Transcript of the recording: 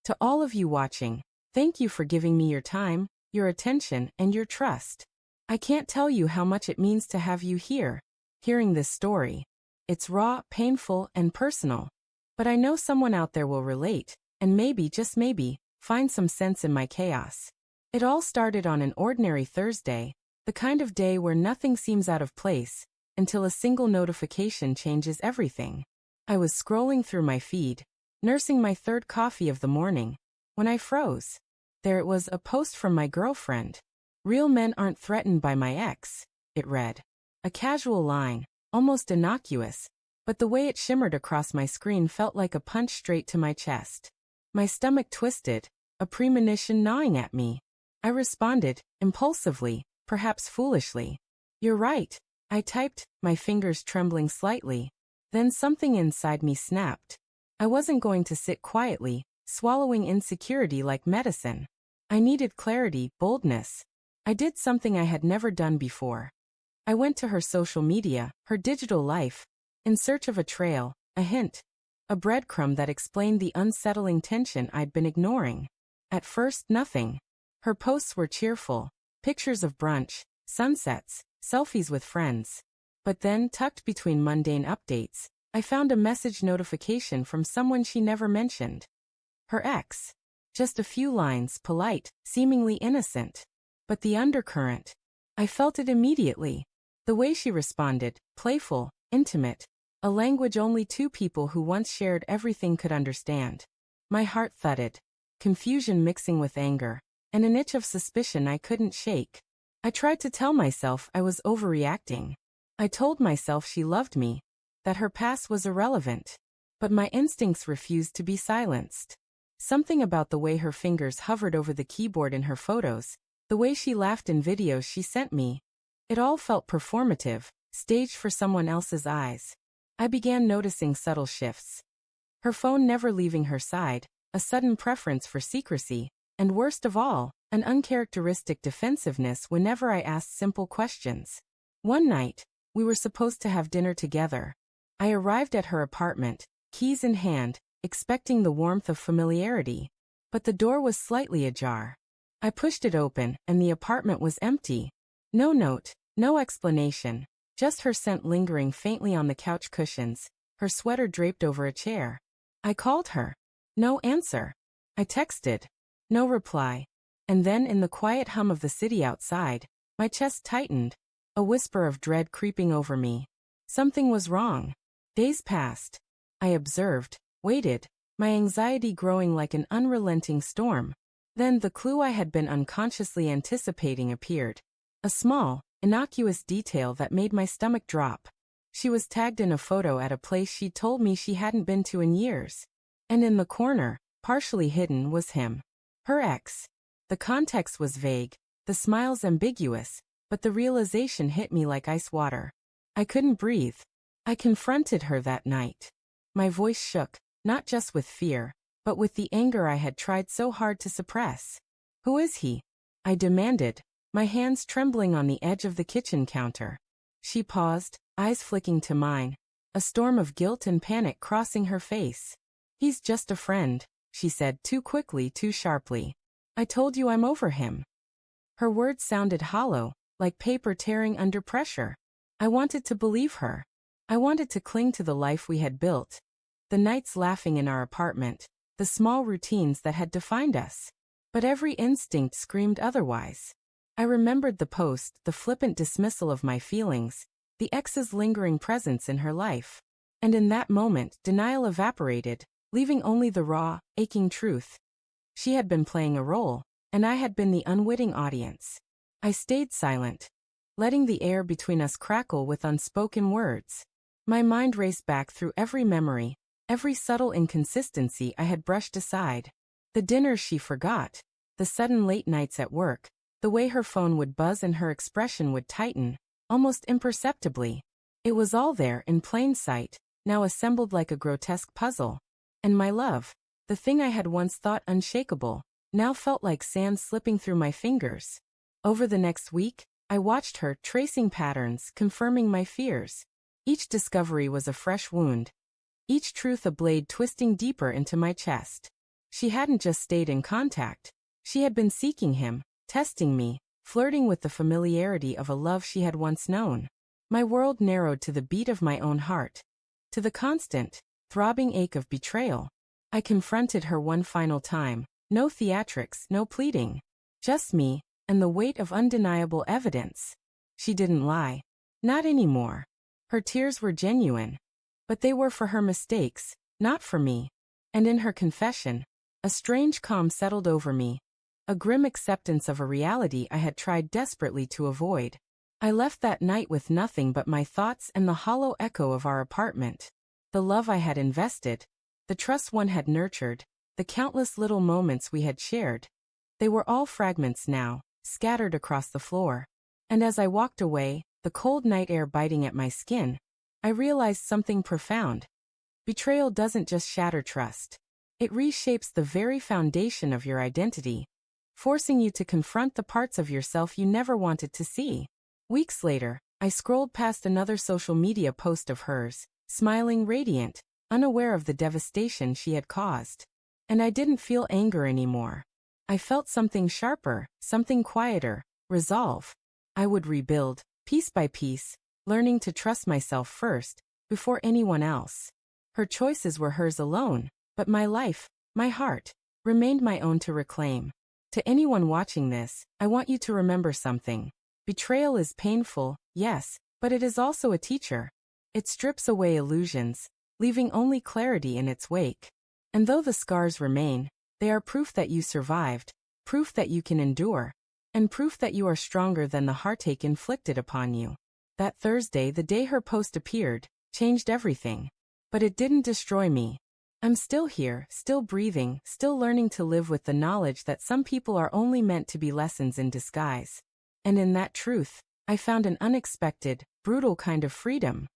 To all of you watching, thank you for giving me your time, your attention, and your trust. I can't tell you how much it means to have you here, hearing this story. It's raw, painful, and personal. But I know someone out there will relate, and maybe, just maybe, find some sense in my chaos. It all started on an ordinary Thursday, the kind of day where nothing seems out of place, until a single notification changes everything. I was scrolling through my feed, nursing my third coffee of the morning, when I froze. There it was, a post from my girlfriend. "Real men aren't threatened by my ex," it read. A casual line, almost innocuous, but the way it shimmered across my screen felt like a punch straight to my chest. My stomach twisted, a premonition gnawing at me. I responded, impulsively, perhaps foolishly. "You're right," I typed, my fingers trembling slightly. Then something inside me snapped. I wasn't going to sit quietly, swallowing insecurity like medicine. I needed clarity, boldness. I did something I had never done before. I went to her social media, her digital life, in search of a trail, a hint, a breadcrumb that explained the unsettling tension I'd been ignoring. At first, nothing. Her posts were cheerful, pictures of brunch, sunsets, selfies with friends. But then, tucked between mundane updates, I found a message notification from someone she never mentioned. Her ex. Just a few lines, polite, seemingly innocent. But the undercurrent. I felt it immediately. The way she responded, playful, intimate, a language only two people who once shared everything could understand. My heart thudded, confusion mixing with anger, and an itch of suspicion I couldn't shake. I tried to tell myself I was overreacting. I told myself she loved me, that her past was irrelevant. But my instincts refused to be silenced. Something about the way her fingers hovered over the keyboard in her photos, the way she laughed in videos she sent me. It all felt performative, staged for someone else's eyes. I began noticing subtle shifts. Her phone never leaving her side, a sudden preference for secrecy, and worst of all, an uncharacteristic defensiveness whenever I asked simple questions. One night, we were supposed to have dinner together. I arrived at her apartment, keys in hand, expecting the warmth of familiarity. But the door was slightly ajar. I pushed it open, and the apartment was empty. No note, no explanation, just her scent lingering faintly on the couch cushions, her sweater draped over a chair. I called her. No answer. I texted. No reply. And then, in the quiet hum of the city outside, my chest tightened, a whisper of dread creeping over me. Something was wrong. Days passed. I observed, waited, my anxiety growing like an unrelenting storm. Then the clue I had been unconsciously anticipating appeared. A small, innocuous detail that made my stomach drop. She was tagged in a photo at a place she'd told me she hadn't been to in years. And in the corner, partially hidden, was him. Her ex. The context was vague, the smiles ambiguous, but the realization hit me like ice water. I couldn't breathe. I confronted her that night. My voice shook, not just with fear, but with the anger I had tried so hard to suppress. "Who is he?" I demanded, my hands trembling on the edge of the kitchen counter. She paused, eyes flicking to mine, a storm of guilt and panic crossing her face. "He's just a friend," she said, too quickly, too sharply. "I told you I'm over him." Her words sounded hollow, like paper tearing under pressure. I wanted to believe her. I wanted to cling to the life we had built. The nights laughing in our apartment, the small routines that had defined us. But every instinct screamed otherwise. I remembered the post, the flippant dismissal of my feelings, the ex's lingering presence in her life. And in that moment, denial evaporated, leaving only the raw, aching truth. She had been playing a role, and I had been the unwitting audience. I stayed silent, letting the air between us crackle with unspoken words. My mind raced back through every memory, every subtle inconsistency I had brushed aside. The dinners she forgot, the sudden late nights at work, the way her phone would buzz and her expression would tighten, almost imperceptibly. It was all there in plain sight, now assembled like a grotesque puzzle. And my love, the thing I had once thought unshakable, now felt like sand slipping through my fingers. Over the next week, I watched her, tracing patterns, confirming my fears. Each discovery was a fresh wound. Each truth a blade twisting deeper into my chest. She hadn't just stayed in contact. She had been seeking him, testing me, flirting with the familiarity of a love she had once known. My world narrowed to the beat of my own heart, to the constant, throbbing ache of betrayal. I confronted her one final time. No theatrics, no pleading. Just me, and the weight of undeniable evidence. She didn't lie. Not anymore. Her tears were genuine. But they were for her mistakes, not for me. And in her confession, a strange calm settled over me. A grim acceptance of a reality I had tried desperately to avoid. I left that night with nothing but my thoughts and the hollow echo of our apartment. The love I had invested, the trust one had nurtured, the countless little moments we had shared. They were all fragments now, scattered across the floor. And as I walked away, the cold night air biting at my skin, I realized something profound. Betrayal doesn't just shatter trust. It reshapes the very foundation of your identity, forcing you to confront the parts of yourself you never wanted to see. Weeks later, I scrolled past another social media post of hers, smiling radiant, unaware of the devastation she had caused. And I didn't feel anger anymore. I felt something sharper, something quieter, resolve. I would rebuild, piece by piece, learning to trust myself first, before anyone else. Her choices were hers alone, but my life, my heart, remained my own to reclaim. To anyone watching this, I want you to remember something. Betrayal is painful, yes, but it is also a teacher. It strips away illusions, leaving only clarity in its wake. And though the scars remain, they are proof that you survived, proof that you can endure, and proof that you are stronger than the heartache inflicted upon you. That Thursday, the day her post appeared, changed everything. But it didn't destroy me. I'm still here, still breathing, still learning to live with the knowledge that some people are only meant to be lessons in disguise. And in that truth, I found an unexpected, brutal kind of freedom.